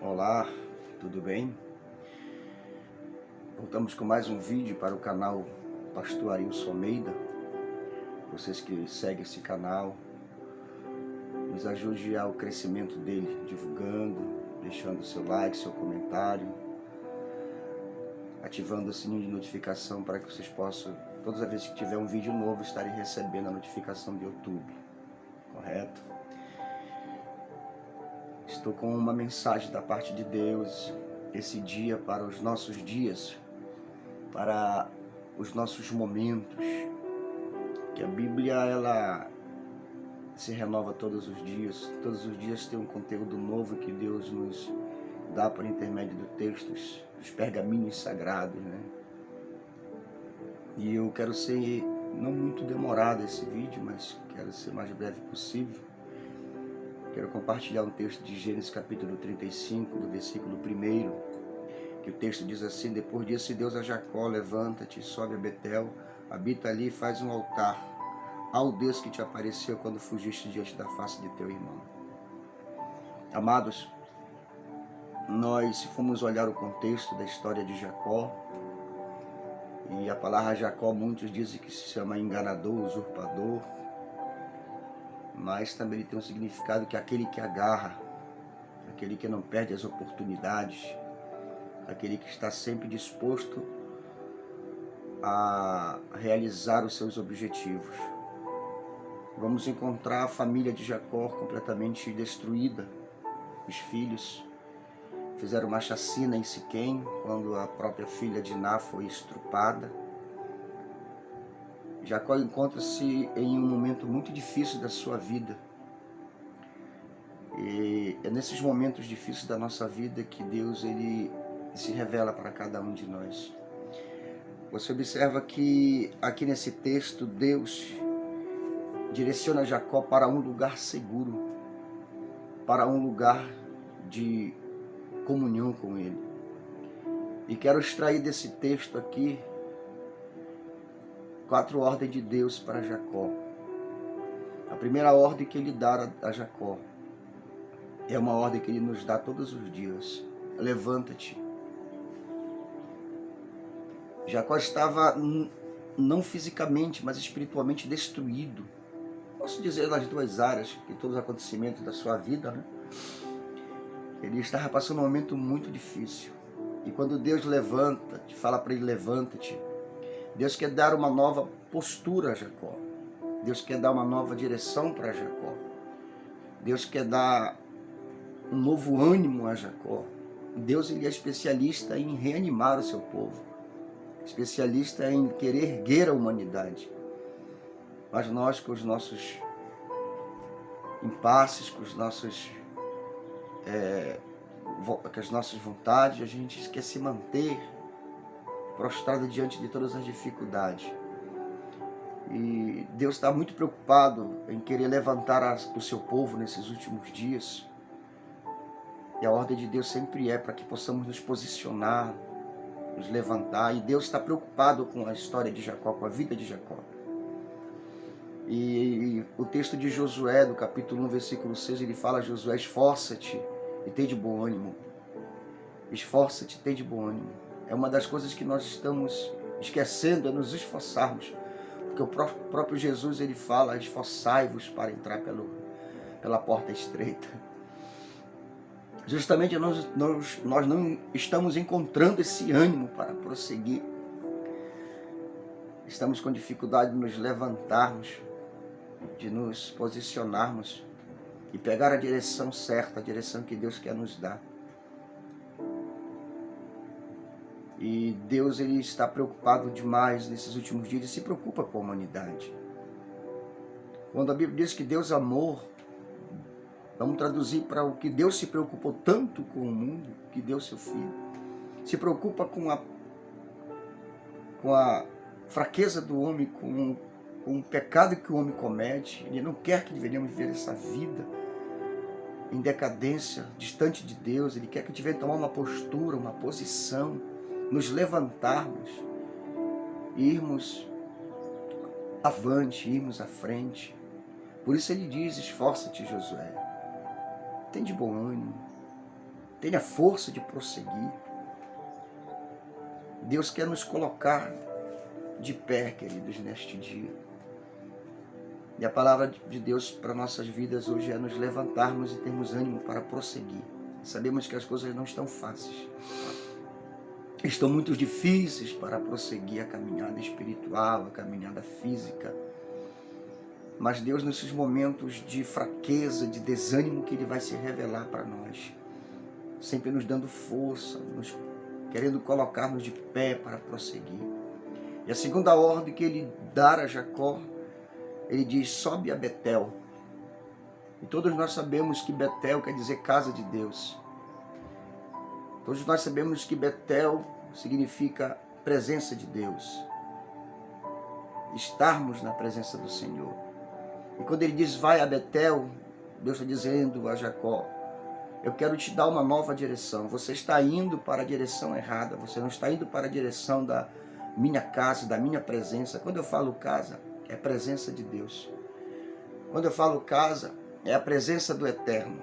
Olá, tudo bem? Voltamos com mais um vídeo para o canal Pastor Arilson Almeida. Vocês que seguem esse canal, nos ajude ao crescimento dele, divulgando, deixando seu like, seu comentário, ativando o sininho de notificação para que vocês possam, todas as vezes que tiver um vídeo novo, estarem recebendo a notificação do YouTube, correto? Estou com uma mensagem da parte de Deus, esse dia para os nossos dias, para os nossos momentos, que a Bíblia ela se renova todos os dias tem um conteúdo novo que Deus nos dá por intermédio dos textos, dos pergaminhos sagrados, né? E eu quero ser não muito demorado esse vídeo, mas quero ser o mais breve possível. Quero compartilhar um texto de Gênesis capítulo 35, do versículo 1, que o texto diz assim: depois disse Deus a Jacó, levanta-te, sobe a Betel, habita ali e faz um altar ao Deus que te apareceu quando fugiste diante da face de teu irmão. Amados, se formos olhar o contexto da história de Jacó, e a palavra Jacó, muitos dizem que se chama enganador, usurpador, mas também ele tem um significado que é aquele que agarra, aquele que não perde as oportunidades, aquele que está sempre disposto a realizar os seus objetivos. Vamos encontrar a família de Jacó completamente destruída. Os filhos fizeram uma chacina em Siquém, quando a própria filha de Diná foi estrupada. Jacó encontra-se em um momento muito difícil da sua vida. E é nesses momentos difíceis da nossa vida que Deus ele se revela para cada um de nós. Você observa que aqui nesse texto Deus direciona Jacó para um lugar seguro, para um lugar de comunhão com Ele. E quero extrair desse texto aqui 4 ordens de Deus para Jacó. A primeira ordem que Ele dá a Jacó é uma ordem que Ele nos dá todos os dias: levanta-te. Jacó estava não fisicamente, mas espiritualmente destruído. Posso dizer nas duas áreas, de todos os acontecimentos da sua vida, né? Ele estava passando um momento muito difícil. E quando Deus levanta, fala para ele: levanta-te. Deus quer dar uma nova postura a Jacó. Deus quer dar uma nova direção para Jacó. Deus quer dar um novo ânimo a Jacó. Deus ele é especialista em reanimar o seu povo, especialista em querer erguer a humanidade. Mas nós, com os nossos impasses, com as nossas vontades, a gente quer se manter prostrado diante de todas as dificuldades. E Deus está muito preocupado em querer levantar o seu povo nesses últimos dias. E a ordem de Deus sempre é para que possamos nos posicionar, nos levantar. E Deus está preocupado com a história de Jacó, com a vida de Jacó. E o texto de Josué, do capítulo 1, versículo 6, ele fala: Josué, esforça-te e tem de bom ânimo. Esforça-te e tem de bom ânimo. É uma das coisas que nós estamos esquecendo, é nos esforçarmos. Porque o próprio Jesus ele fala: esforçai-vos para entrar pela porta estreita. Justamente nós não estamos encontrando esse ânimo para prosseguir. Estamos com dificuldade de nos levantarmos, de nos posicionarmos e pegar a direção certa, a direção que Deus quer nos dar. E Deus ele está preocupado demais nesses últimos dias e se preocupa com a humanidade. Quando a Bíblia diz que Deus amou, vamos traduzir para o que Deus se preocupou tanto com o mundo, que deu seu Filho. Se preocupa com a fraqueza do homem, com o pecado que o homem comete. Ele não quer que venhamos viver essa vida em decadência, distante de Deus. Ele quer que devemos tomar uma postura, uma posição, nos levantarmos, irmos avante, irmos à frente. Por isso ele diz: esforça-te, Josué, tem de bom ânimo, tenha força de prosseguir. Deus quer nos colocar de pé, queridos, neste dia. E a palavra de Deus para nossas vidas hoje é nos levantarmos e termos ânimo para prosseguir. Sabemos que as coisas não estão fáceis. Estão muito difíceis para prosseguir a caminhada espiritual, a caminhada física. Mas Deus, nesses momentos de fraqueza, de desânimo, que Ele vai se revelar para nós, sempre nos dando força, querendo colocar-nos de pé para prosseguir. E a segunda ordem que Ele dá a Jacó, Ele diz: sobe a Betel. E todos nós sabemos que Betel quer dizer casa de Deus. Todos nós sabemos que Betel significa presença de Deus. Estarmos na presença do Senhor. E quando Ele diz vai a Betel, Deus está dizendo a Jacó: eu quero te dar uma nova direção. Você está indo para a direção errada. Você não está indo para a direção da minha casa, da minha presença. Quando eu falo casa, é a presença de Deus. Quando eu falo casa, é a presença do Eterno.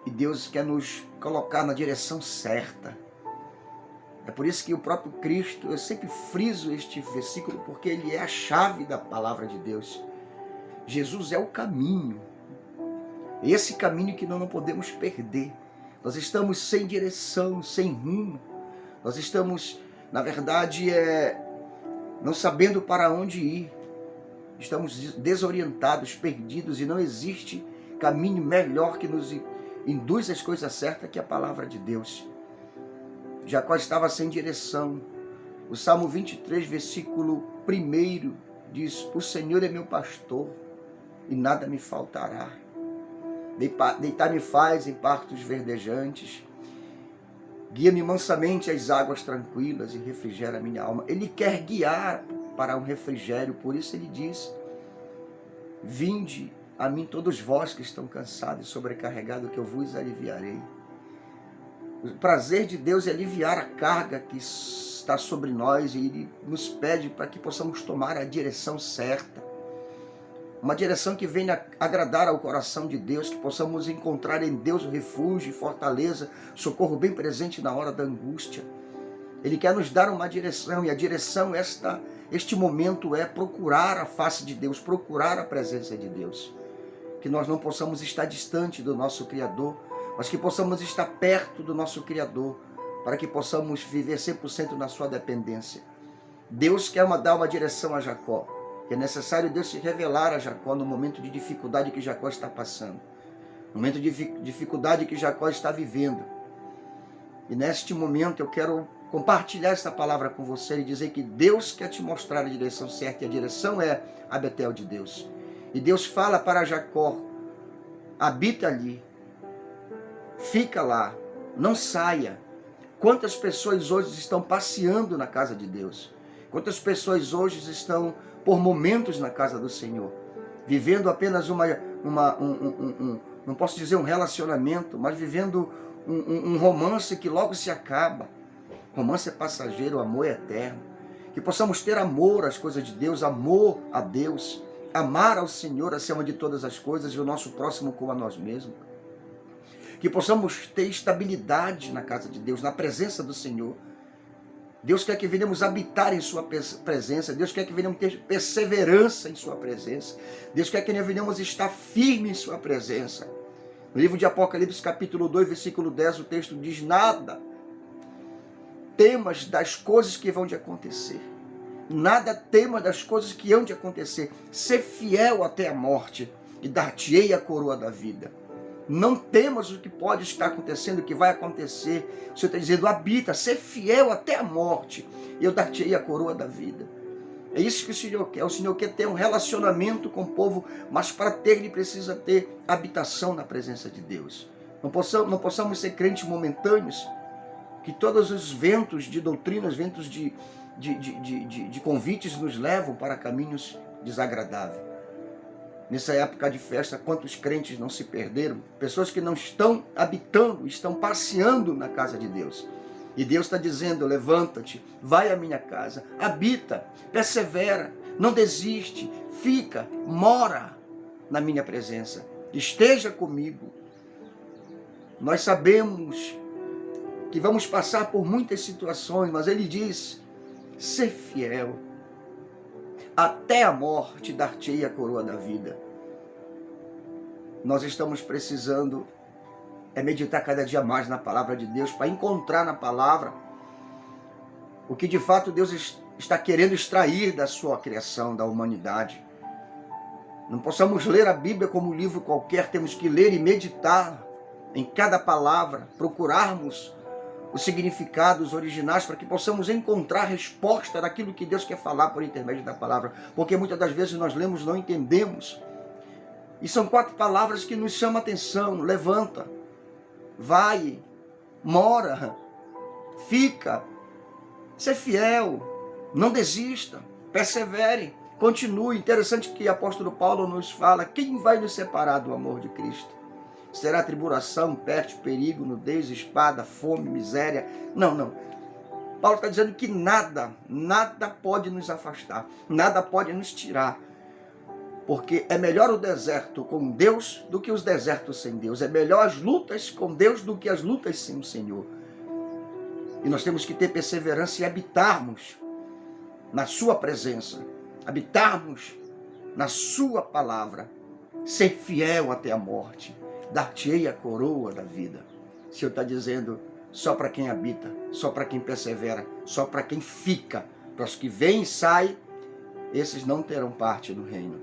E Deus quer nos colocar na direção certa. É por isso que o próprio Cristo, eu sempre friso este versículo, porque ele é a chave da palavra de Deus. Jesus é o caminho. Esse caminho que nós não podemos perder. Nós estamos sem direção, sem rumo. Nós estamos, na verdade, não sabendo para onde ir. Estamos desorientados, perdidos, e não existe caminho melhor que nos induz às coisas certas que a palavra de Deus. Jacó estava sem direção. O Salmo 23, versículo 1 diz: o Senhor é meu pastor e nada me faltará. Deitar-me faz em pastos verdejantes, guia-me mansamente às águas tranquilas e refrigera a minha alma. Ele quer guiar para um refrigério, por isso ele diz: vinde a mim todos vós que estão cansados e sobrecarregados, que eu vos aliviarei. O prazer de Deus é aliviar a carga que está sobre nós, e Ele nos pede para que possamos tomar a direção certa. Uma direção que venha agradar ao coração de Deus, que possamos encontrar em Deus o refúgio, fortaleza, socorro bem presente na hora da angústia. Ele quer nos dar uma direção, e a direção, este momento, é procurar a face de Deus, procurar a presença de Deus. Que nós não possamos estar distante do nosso Criador, mas que possamos estar perto do nosso Criador, para que possamos viver 100% na sua dependência. Deus quer dar uma direção a Jacó. É necessário Deus se revelar a Jacó no momento de dificuldade que Jacó está passando. No momento de dificuldade que Jacó está vivendo. E neste momento eu quero compartilhar essa palavra com você e dizer que Deus quer te mostrar a direção certa. E a direção é a Betel de Deus. E Deus fala para Jacó: habita ali. Fica lá, não saia. Quantas pessoas hoje estão passeando na casa de Deus? Quantas pessoas hoje estão por momentos na casa do Senhor, vivendo apenas não posso dizer um relacionamento, mas vivendo um romance que logo se acaba. Romance é passageiro, o amor é eterno. Que possamos ter amor às coisas de Deus, amor a Deus, amar ao Senhor acima de todas as coisas e o nosso próximo como a nós mesmos. Que possamos ter estabilidade na casa de Deus, na presença do Senhor. Deus quer que venhamos habitar em sua presença. Deus quer que venhamos ter perseverança em sua presença. Deus quer que venhamos estar firmes em sua presença. No livro de Apocalipse, capítulo 2, versículo 10, o texto diz: nada temas das coisas que vão de acontecer. Nada tema das coisas que hão de acontecer. Ser fiel até a morte e dar-te-ei a coroa da vida. Não temas o que pode estar acontecendo, o que vai acontecer. O Senhor está dizendo: habita, ser fiel até a morte, e eu dar-te-ei a coroa da vida. É isso que o Senhor quer. O Senhor quer ter um relacionamento com o povo, mas para ter, ele precisa ter habitação na presença de Deus. Não possamos ser crentes momentâneos, que todos os ventos de doutrinas, ventos de convites nos levam para caminhos desagradáveis. Nessa época de festa, quantos crentes não se perderam? Pessoas que não estão habitando, estão passeando na casa de Deus. E Deus está dizendo: levanta-te, vai à minha casa, habita, persevera, não desiste, fica, mora na minha presença, esteja comigo. Nós sabemos que vamos passar por muitas situações, mas ele diz, ser fiel, até a morte dar-te-ei a coroa da vida. Nós estamos precisando meditar cada dia mais na palavra de Deus, para encontrar na palavra o que de fato Deus está querendo extrair da sua criação, da humanidade. Não possamos ler a Bíblia como um livro qualquer, temos que ler e meditar em cada palavra, procurarmos os significados originais para que possamos encontrar resposta daquilo que Deus quer falar por intermédio da palavra. Porque muitas das vezes nós lemos e não entendemos. E são 4 palavras que nos chamam a atenção. Levanta, vai, mora, fica, ser fiel, não desista, persevere, continue. Interessante que o apóstolo Paulo nos fala, quem vai nos separar do amor de Cristo? Será tribulação, peste, perigo, nudez, espada, fome, miséria? Não. Paulo está dizendo que nada pode nos afastar, nada pode nos tirar. Porque é melhor o deserto com Deus do que os desertos sem Deus. É melhor as lutas com Deus do que as lutas sem o Senhor. E nós temos que ter perseverança e habitarmos na sua presença, habitarmos na sua palavra, ser fiel até a morte, dar-te-ei a coroa da vida. O Senhor está dizendo, só para quem habita, só para quem persevera, só para quem fica. Para os que vêm e saem, esses não terão parte do reino.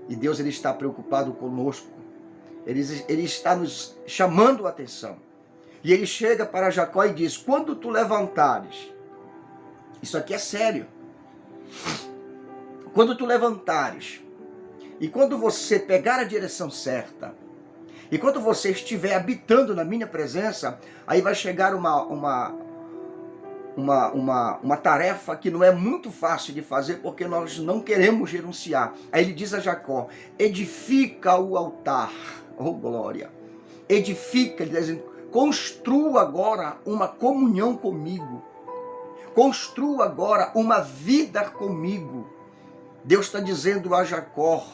E Deus, ele está preocupado conosco. Ele está nos chamando a atenção. E ele chega para Jacó e diz, quando tu levantares, isso aqui é sério, quando tu levantares, e quando você pegar a direção certa, e quando você estiver habitando na minha presença, aí vai chegar uma tarefa que não é muito fácil de fazer, porque nós não queremos renunciar. Aí ele diz a Jacó, edifica o altar, oh glória, edifica, ele diz, construa agora uma comunhão comigo, construa agora uma vida comigo. Deus está dizendo a Jacó,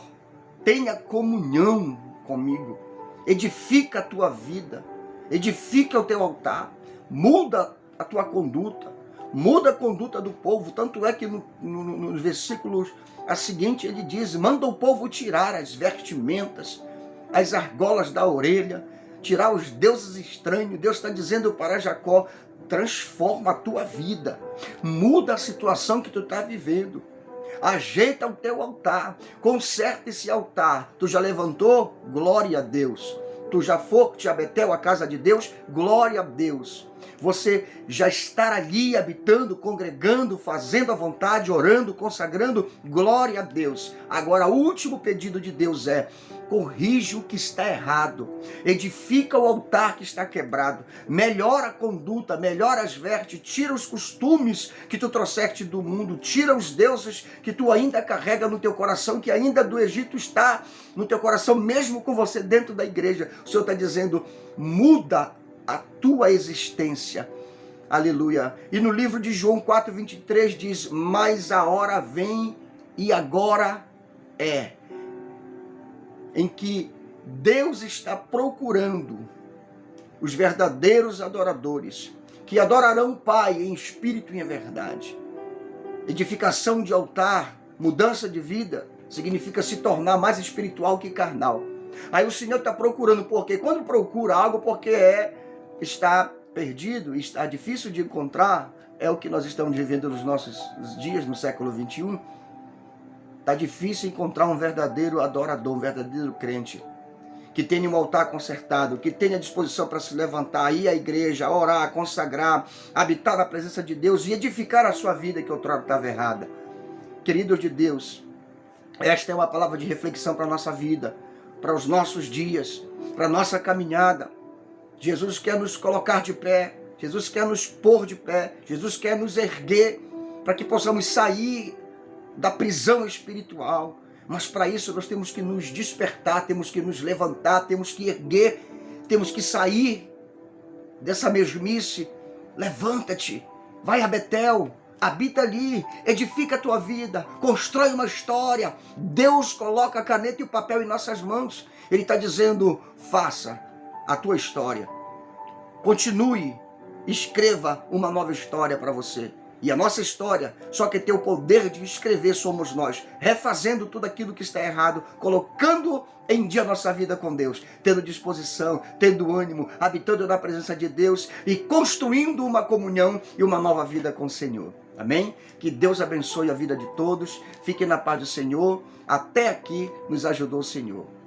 tenha comunhão comigo, edifica a tua vida, edifica o teu altar, muda a tua conduta, muda a conduta do povo. Tanto é que no versículo a seguinte ele diz, manda o povo tirar as vestimentas, as argolas da orelha, tirar os deuses estranhos. Deus está dizendo para Jacó, transforma a tua vida, muda a situação que tu está vivendo, ajeita o teu altar, conserta esse altar. Tu já levantou? Glória a Deus. Tu já foste a Betel, a casa de Deus? Glória a Deus. Você já está ali habitando, congregando, fazendo a vontade, orando, consagrando? Glória a Deus. Agora, o último pedido de Deus é, corrige o que está errado, edifica o altar que está quebrado, melhora a conduta, melhora as vestes, tira os costumes que tu trouxeste do mundo, tira os deuses que tu ainda carrega no teu coração, que ainda do Egito está no teu coração, mesmo com você dentro da igreja. O Senhor está dizendo, muda a tua existência. Aleluia. E no livro de João 4:23 diz, mas a hora vem e agora é, em que Deus está procurando os verdadeiros adoradores, que adorarão o Pai em espírito e em verdade. Edificação de altar, mudança de vida, significa se tornar mais espiritual que carnal. Aí o Senhor está procurando, porque quando procura algo, porque está perdido, está difícil de encontrar, é o que nós estamos vivendo nos nossos dias, no século 21. Está difícil encontrar um verdadeiro adorador, um verdadeiro crente, que tenha um altar consertado, que tenha disposição para se levantar, ir à igreja, orar, consagrar, habitar na presença de Deus e edificar a sua vida que outrora estava errada. Queridos de Deus, esta é uma palavra de reflexão para a nossa vida, para os nossos dias, para a nossa caminhada. Jesus quer nos colocar de pé, Jesus quer nos pôr de pé, Jesus quer nos erguer, para que possamos sair da prisão espiritual. Mas para isso nós temos que nos despertar, temos que nos levantar, temos que erguer, temos que sair dessa mesmice. Levanta-te, vai a Betel, habita ali, edifica a tua vida, constrói uma história. Deus coloca a caneta e o papel em nossas mãos. Ele está dizendo, faça, a tua história. Continue, escreva uma nova história para você. E a nossa história, só que tem o poder de escrever somos nós, refazendo tudo aquilo que está errado, colocando em dia a nossa vida com Deus, tendo disposição, tendo ânimo, habitando na presença de Deus e construindo uma comunhão e uma nova vida com o Senhor. Amém? Que Deus abençoe a vida de todos, fiquem na paz do Senhor. Até aqui nos ajudou o Senhor.